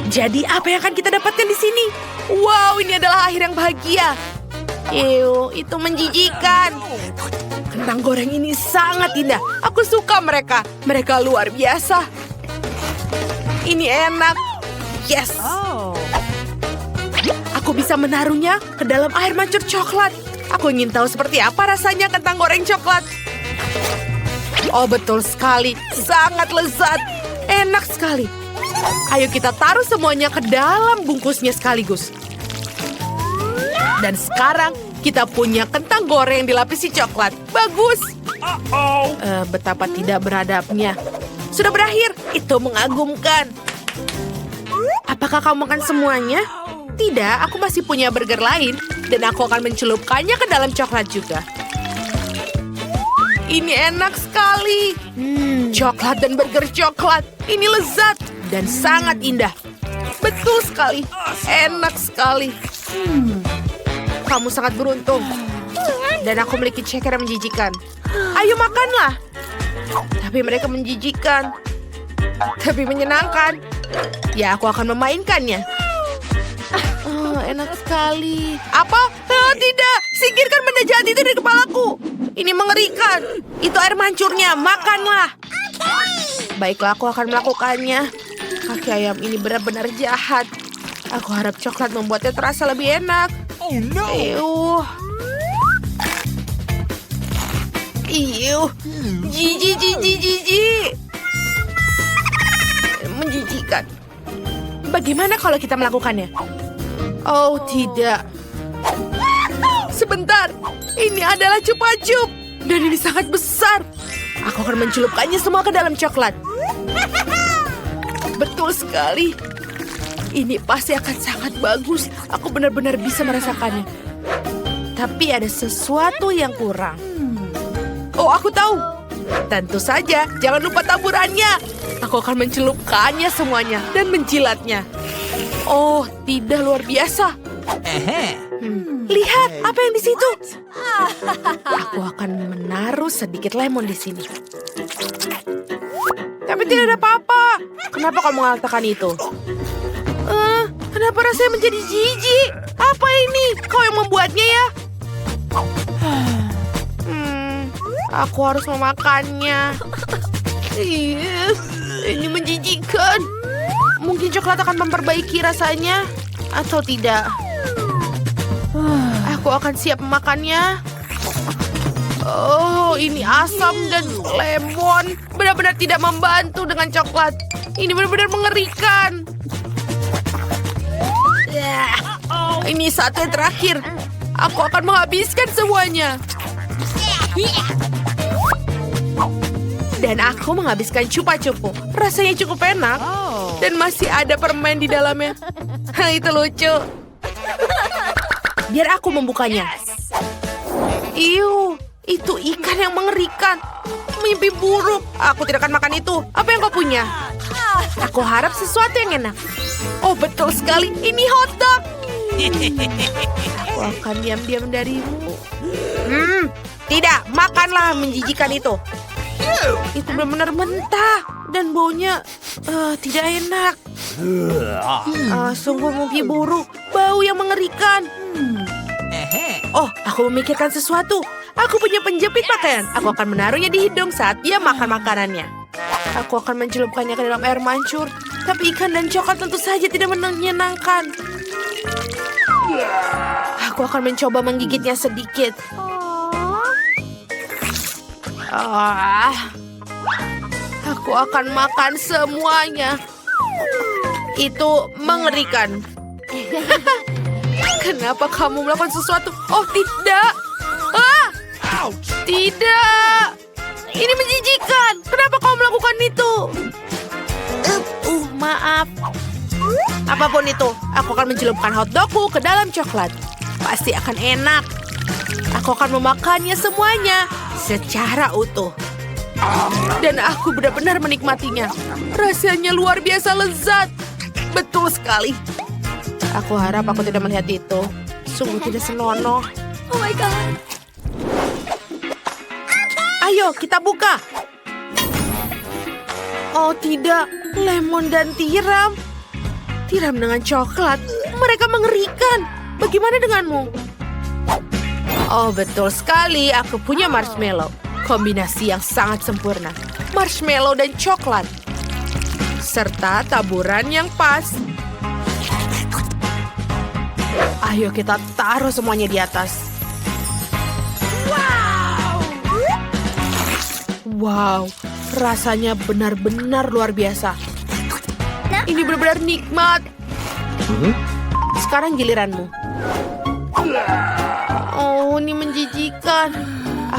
Jadi apa yang akan kita dapatkan di sini? Wow, ini adalah akhir yang bahagia. Ew, itu menjijikan. Kentang goreng ini sangat indah. Aku suka mereka. Mereka luar biasa. Ini enak. Yes. Aku bisa menaruhnya ke dalam air mancur coklat. Aku ingin tahu seperti apa rasanya kentang goreng coklat. Oh, betul sekali. Sangat lezat. Enak sekali. Ayo kita taruh semuanya ke dalam bungkusnya sekaligus. Dan sekarang kita punya kentang goreng dilapisi coklat. Bagus. Betapa tidak beradabnya. Sudah berakhir. Itu mengagumkan. Apakah kamu makan semuanya? Tidak, aku masih punya burger lain. Dan aku akan mencelupkannya ke dalam coklat juga. Ini enak sekali. Coklat dan burger coklat. Ini lezat dan sangat indah. Betul sekali. Enak sekali. Kamu sangat beruntung. Dan aku memiliki ceker yang menjijikan. Ayo makanlah. Tapi mereka menjijikan. Tapi menyenangkan. Ya, aku akan memainkannya. Oh, enak sekali. Apa? Oh, tidak. Singkirkan benda jahat itu dari kepalaku. Ini mengerikan. Itu air mancurnya. Makanlah. Baiklah, aku akan melakukannya. Kaki ayam ini benar-benar jahat. Aku harap coklat membuatnya terasa lebih enak. Oh no! Iuh. Jijik. Menjijikan. Bagaimana kalau kita melakukannya? Oh, tidak. Sebentar. Ini adalah cupa-cup. Dan ini sangat besar. Aku akan mencelupkannya semua ke dalam coklat. Betul sekali. Ini pasti akan sangat bagus. Aku benar-benar bisa merasakannya. Tapi ada sesuatu yang kurang. Oh, aku tahu. Tentu saja, jangan lupa taburannya. Aku akan mencelupkannya semuanya dan menjilatnya. Oh, tidak, luar biasa. Lihat, apa yang di situ? Aku akan menaruh sedikit lemon di sini. Tapi tidak ada apa-apa. Kenapa kamu mengatakan itu? Kenapa rasanya menjadi jijik? Apa ini? Kau yang membuatnya ya? Aku harus memakannya. Ini menjijikkan. Mungkin coklat akan memperbaiki rasanya. Atau tidak. Aku akan siap memakannya. Oh, ini asam dan lemon. Benar-benar tidak membantu dengan coklat. Ini benar-benar mengerikan. Ini saat yang terakhir. Aku akan menghabiskan semuanya. Dan aku menghabiskan cupa-cupu. Rasanya cukup enak. Dan masih ada permen di dalamnya. Itu lucu. Biar aku membukanya. Itu ikan yang mengerikan. Mimpi buruk. Aku tidak akan makan itu. Apa yang kau punya? Aku harap sesuatu yang enak. Oh, betul sekali. Ini hotdog. Aku akan diam-diam darimu. Tidak, makanlah menjijikan itu. Itu benar-benar mentah. Dan baunya tidak enak. Sungguh mimpi buruk. Bau yang mengerikan. Oh, aku memikirkan sesuatu. Aku punya penjepit pakaian. Aku akan menaruhnya di hidung saat dia makan makanannya. Aku akan mencelupkannya ke dalam air mancur. Tapi ikan dan coklat tentu saja tidak menyenangkan. Aku akan mencoba menggigitnya sedikit. Aku akan makan semuanya. Itu mengerikan. Kenapa kamu melakukan sesuatu? Oh, tidak. Tidak. Ini menjijikan. Kenapa kamu melakukan itu? Maaf. Apapun itu, aku akan mencelupkan hotdogku ke dalam coklat. Pasti akan enak. Aku akan memakannya semuanya secara utuh. Dan aku benar-benar menikmatinya. Rasanya luar biasa lezat. Betul sekali. Aku harap aku tidak melihat itu. Sungguh tidak senonoh. Oh my God. Ayo, kita buka. Oh tidak, lemon dan tiram. Tiram dengan coklat. Mereka mengerikan. Bagaimana denganmu? Oh, betul sekali. Aku punya marshmallow. Kombinasi yang sangat sempurna. Marshmallow dan coklat. Serta taburan yang pas. Ayo kita taruh semuanya di atas. Wow, rasanya benar-benar luar biasa. Ini benar-benar nikmat. Sekarang giliranmu. Oh, ini menjijikan.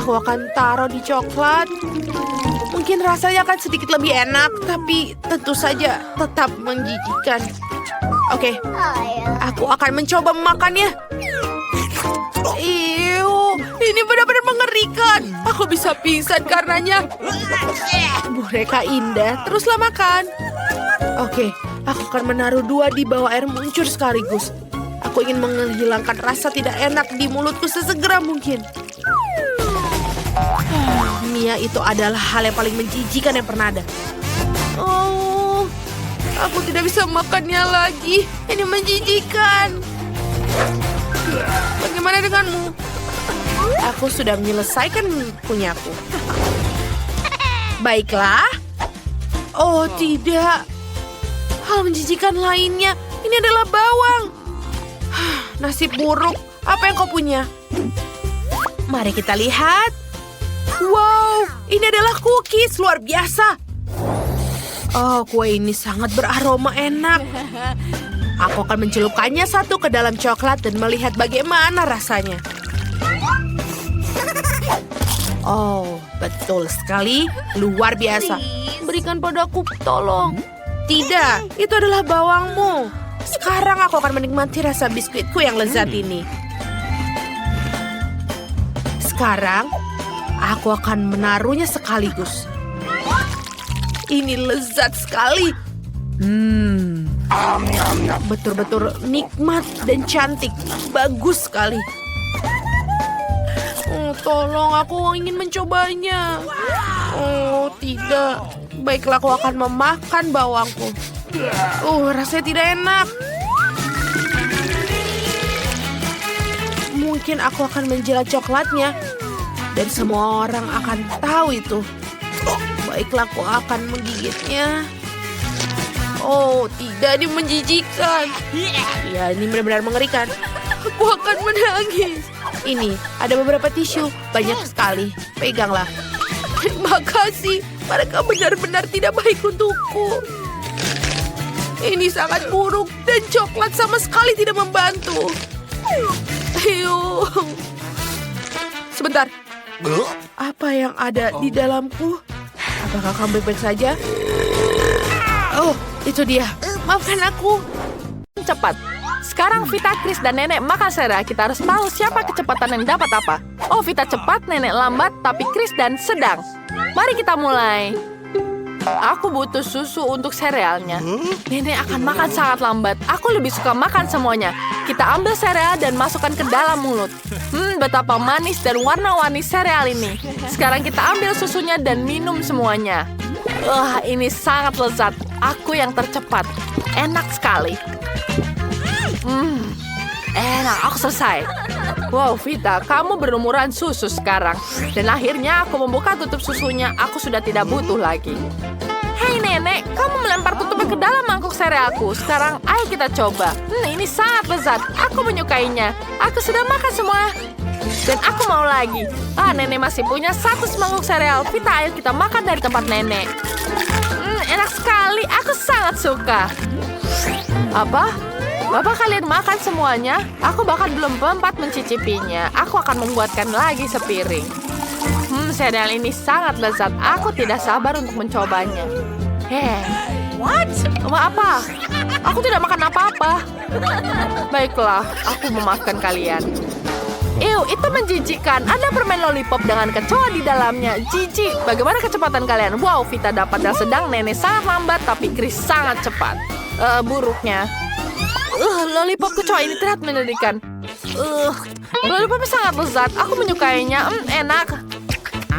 Aku akan taruh di coklat. Mungkin rasanya akan sedikit lebih enak, tapi tentu saja tetap menjijikan. Oke, aku akan mencoba memakannya. Ini benar-benar mengerikan. Aku bisa pingsan karenanya. Mereka indah, teruslah makan. Oke, aku akan menaruh 2 di bawah air muncur sekaligus. Aku ingin menghilangkan rasa tidak enak di mulutku sesegera mungkin. Mia, itu adalah hal yang paling menjijikan yang pernah ada. Oh, aku tidak bisa makannya lagi. Ini menjijikan. Bagaimana denganmu? Aku sudah menyelesaikan punyaku. Baiklah. Oh, tidak. Hal menjijikan lainnya. Ini adalah bawang. Nasib buruk. Apa yang kau punya? Mari kita lihat. Wow, ini adalah cookies. Luar biasa. Oh, kue ini sangat beraroma enak. Aku akan mencelupkannya satu ke dalam coklat dan melihat bagaimana rasanya. Oh, betul sekali. Luar biasa. Berikan padaku, tolong. Tidak, itu adalah bawangmu. Sekarang aku akan menikmati rasa biskuitku yang lezat ini. Sekarang, aku akan menaruhnya sekaligus. Ini lezat sekali. Betul-betul nikmat dan cantik. Bagus sekali. Oh, tolong, aku ingin mencobanya. Oh, tidak. Baiklah, aku akan memakan bawangku. Rasanya tidak enak. Mungkin aku akan menjilat coklatnya. Dan semua orang akan tahu itu. Baiklah, aku akan menggigitnya. Oh, tidak, ini menjijikan. Ya, ini benar-benar mengerikan. Aku akan menangis. Ini, ada beberapa tisu. Banyak sekali. Peganglah. Terima kasih. Mereka benar-benar tidak baik untukku. Ini sangat buruk. Dan coklat sama sekali tidak membantu. Ayo. Sebentar. Apa yang ada di dalamku? Apakah kamu baik-baik saja? Oh, itu dia. Maafkan aku. Cepat. Sekarang Vita, Chris, dan Nenek makan sereal. Kita harus tahu siapa kecepatan yang dapat apa. Oh, Vita cepat, Nenek lambat, tapi Chris dan sedang. Mari kita mulai. Aku butuh susu untuk serealnya. Nenek akan makan sangat lambat. Aku lebih suka makan semuanya. Kita ambil sereal dan masukkan ke dalam mulut. Betapa manis dan warna-warni sereal ini. Sekarang kita ambil susunya dan minum semuanya. Ini sangat lezat. Aku yang tercepat. Enak sekali. Enak, aku selesai. Wow, Vita, kamu berlumuran susu sekarang. Dan akhirnya aku membuka tutup susunya. Aku sudah tidak butuh lagi. Hei Nenek, kamu melempar tutupnya ke dalam mangkuk serealku. Sekarang ayo kita coba. Ini sangat lezat. Aku menyukainya. Aku sudah makan semua. Dan aku mau lagi. Nenek masih punya 1 semangkuk sereal. Vita, ayo kita makan dari tempat Nenek. Enak sekali. Aku sangat suka. Apa? Bapak kalian makan semuanya? Aku bahkan belum sempat mencicipinya. Aku akan membuatkan lagi sepiring. Sereal ini sangat lezat. Aku tidak sabar untuk mencobanya. What? Apa? Aku tidak makan apa-apa. Baiklah, aku memaafkan kalian. Itu menjijikkan. Ada permen lollipop dengan kecoa di dalamnya. Jijik. Bagaimana kecepatan kalian? Wow, Vita dapat yang sedang. Nenek sangat lambat, tapi Chris sangat cepat. Buruknya. Lollipop kecoa ini terlihat menyedihkan. Lollipopnya sangat lezat. Aku menyukainya. Enak.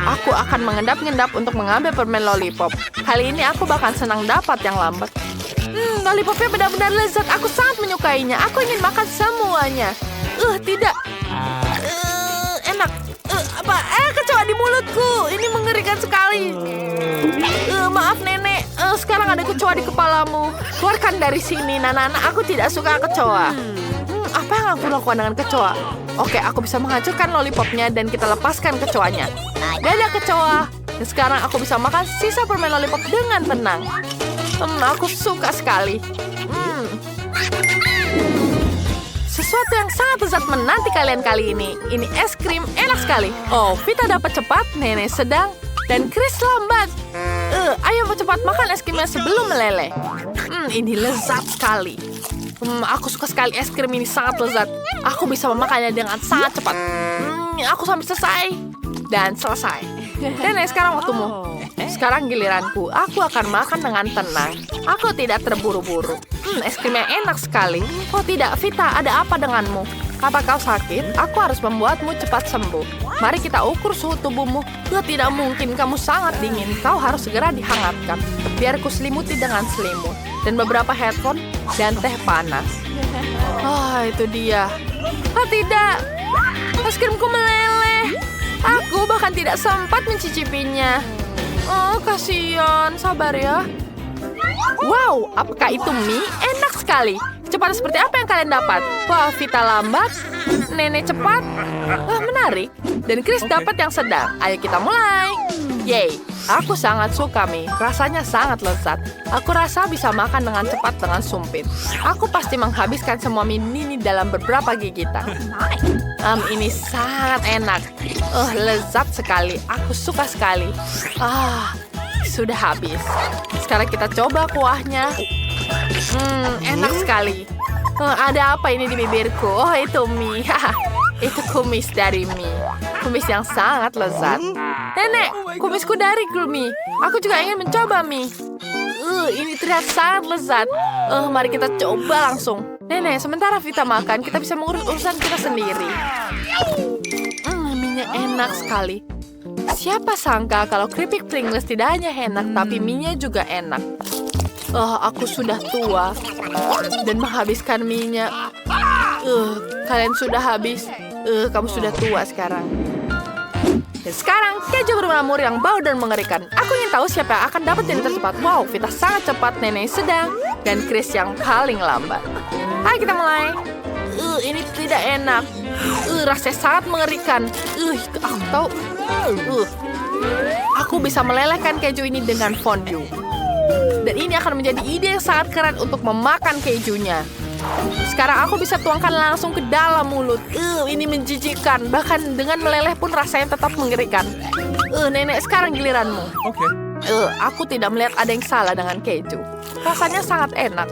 Aku akan mengendap-endap untuk mengambil permen lollipop. Kali ini aku bahkan senang dapat yang lambat. Lollipopnya benar-benar lezat. Aku sangat menyukainya. Aku ingin makan semuanya. Tidak. Enak. Apa? Kecoa di mulutku. Ini mengerikan sekali. Maaf, Nenek. Sekarang ada kecoa di kepalamu. Keluarkan dari sini, Nana. Aku tidak suka kecoa. Apa yang aku lakukan dengan kecoa? Oke, aku bisa menghancurkan lollipopnya dan kita lepaskan kecoanya. Dadah kecoa. Dan sekarang aku bisa makan sisa permen lollipop dengan tenang. Aku suka sekali. Sesuatu yang sangat lezat menanti kalian kali ini. Ini es krim enak sekali. Oh, Vita dapat cepat, Nenek sedang, dan Chris lambat. Ayo cepat makan es krimnya sebelum meleleh. Ini lezat sekali. Aku suka sekali es krim ini, sangat lezat. Aku bisa memakannya dengan sangat cepat. Aku sampai selesai. Dan selesai. Nenek, sekarang waktumu. Sekarang giliranku. Aku akan makan dengan tenang. Aku tidak terburu-buru. Es krimnya enak sekali. Oh tidak, Vita, ada apa denganmu? Apa kau sakit? Aku harus membuatmu cepat sembuh. Mari kita ukur suhu tubuhmu. Tidak mungkin, kamu sangat dingin. Kau harus segera dihangatkan. Biar ku selimuti dengan selimut. Dan beberapa headphone dan teh panas. Itu dia. Tidak. Es krimku meleleh. Aku bahkan tidak sempat mencicipinya. Kasihan. Sabar ya. Wow, apakah itu mie? Enak sekali. Cepat seperti apa yang kalian dapat? Wah, Vita lambat. Nenek cepat. Menarik. Dan Chris dapat yang sedang. Ayo kita mulai. Yeay, aku sangat suka mie. Rasanya sangat lezat. Aku rasa bisa makan dengan cepat dengan sumpit. Aku pasti menghabiskan semua mie ini dalam beberapa gigitan. Ini sangat enak. Lezat sekali. Aku suka sekali. Sudah habis. Sekarang kita coba kuahnya. Enak sekali. Ada apa ini di bibirku? Oh, itu mie. Itu kumis dari mie. Kumis yang sangat lezat. Nenek, kumisku dari mie. Aku juga ingin mencoba mie. Ini terlihat sangat lezat. Mari kita coba langsung. Nenek, sementara Vita makan, kita bisa mengurus urusan kita sendiri. Mie-nya enak sekali. Siapa sangka kalau keripik Pringles tidak hanya enak, tapi mie-nya juga enak. Aku sudah tua dan menghabiskan mie-nya. Kalian sudah habis. Kamu sudah tua sekarang. Dan sekarang, keju bermamur yang bau dan mengerikan. Aku ingin tahu siapa yang akan dapat jadi tercepat. Wow, Vita sangat cepat, Nenek sedang, dan Chris yang paling lambat. Ayo kita mulai. Ini tidak enak. Rasanya sangat mengerikan. Aku tahu. Aku bisa melelehkan keju ini dengan fondue. Dan ini akan menjadi ide yang sangat keren untuk memakan kejunya. Sekarang aku bisa tuangkan langsung ke dalam mulut. Ini menjijikkan. Bahkan dengan meleleh pun rasanya tetap mengerikan. Nenek, sekarang giliranmu. Oke. Aku tidak melihat ada yang salah dengan keju. Rasanya sangat enak.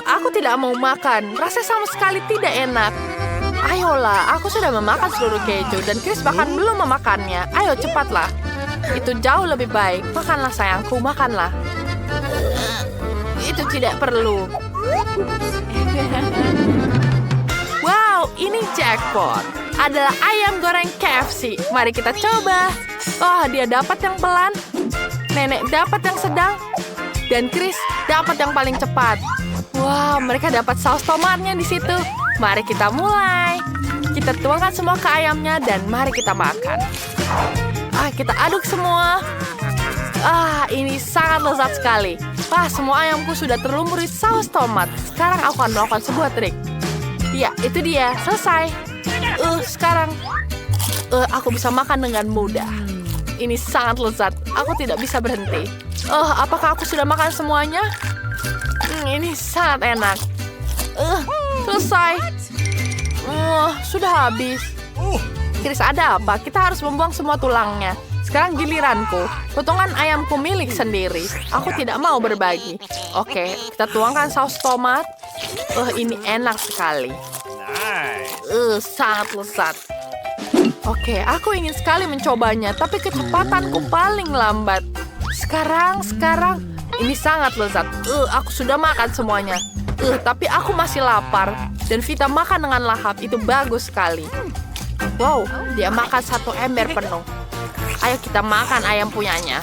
Aku tidak mau makan. Rasanya sama sekali tidak enak. Ayolah, aku sudah memakan seluruh keju dan Chris bahkan belum memakannya. Ayo cepatlah. Itu jauh lebih baik. Makanlah sayangku, makanlah. Itu tidak perlu. Wow, ini jackpot. Adalah ayam goreng KFC. Mari kita coba. Dia dapat yang pelan. Nenek dapat yang sedang. Dan Chris dapat yang paling cepat. Wow, mereka dapat saus tomatnya di situ. Mari kita mulai. Kita tuangkan semua ke ayamnya dan mari kita makan. Kita aduk semua. Ini sangat lezat sekali. Semua ayamku sudah terlumuri saus tomat. Sekarang aku akan melakukan sebuah trik. Ya, itu dia. Selesai. Sekarang aku bisa makan dengan mudah. Ini sangat lezat. Aku tidak bisa berhenti. Apakah aku sudah makan semuanya? Ini sangat enak. Selesai. Sudah habis. Chris, ada apa? Kita harus membuang semua tulangnya. Sekarang giliranku. Potongan ayamku milik sendiri. Aku tidak mau berbagi. Oke, kita tuangkan saus tomat. Ini enak sekali. Sangat lezat. Oke, aku ingin sekali mencobanya, tapi kecepatanku paling lambat. Sekarang, ini sangat lezat. Aku sudah makan semuanya. Tapi aku masih lapar. Dan Vita makan dengan lahap, itu bagus sekali. Wow, dia makan satu ember penuh. Ayo kita makan ayam punyanya.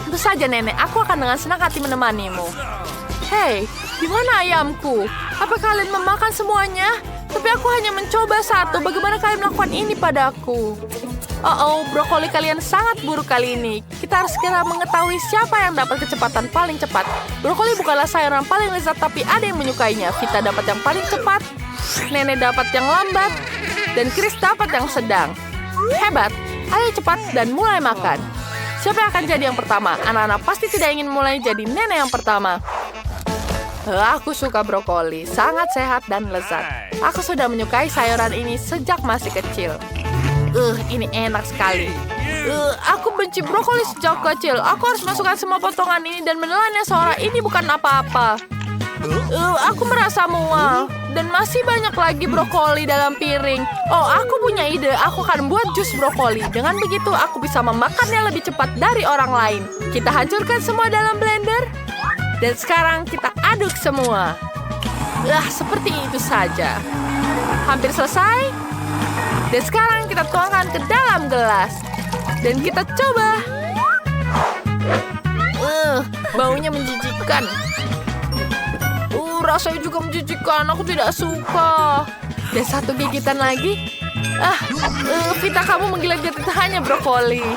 Tentu saja, Nenek. Aku akan dengan senang hati menemanimu. Hei, di mana ayamku? Apa kalian memakan semuanya? Tapi aku hanya mencoba satu. Bagaimana kalian melakukan ini padaku? Oh, brokoli kalian sangat buruk kali ini. Kita harus segera mengetahui siapa yang dapat kecepatan paling cepat. Brokoli bukanlah sayuran paling lezat, tapi ada yang menyukainya. Vita dapat yang paling cepat, Nenek dapat yang lambat, dan Chris dapat yang sedang. Hebat, ayo cepat dan mulai makan. Siapa yang akan jadi yang pertama? Anak-anak pasti tidak ingin mulai jadi nenek yang pertama. Aku suka brokoli, sangat sehat dan lezat. Aku sudah menyukai sayuran ini sejak masih kecil. Ini enak sekali. Aku benci brokoli sejak kecil. Aku harus masukkan semua potongan ini dan menelannya seorang ini bukan apa-apa. Aku merasa mual. Dan masih banyak lagi brokoli dalam piring. Oh, aku punya ide. Aku akan buat jus brokoli. Dengan begitu, aku bisa memakannya lebih cepat dari orang lain. Kita hancurkan semua dalam blender. Dan sekarang kita aduk semua. Seperti itu saja. Hampir selesai. Dan sekarang kita tuangkan ke dalam gelas. Dan kita coba. Baunya menjijikkan. Rasanya juga menjijikkan. Aku tidak suka. Dan satu gigitan lagi. Vita, kamu menggila-gila hanya brokoli.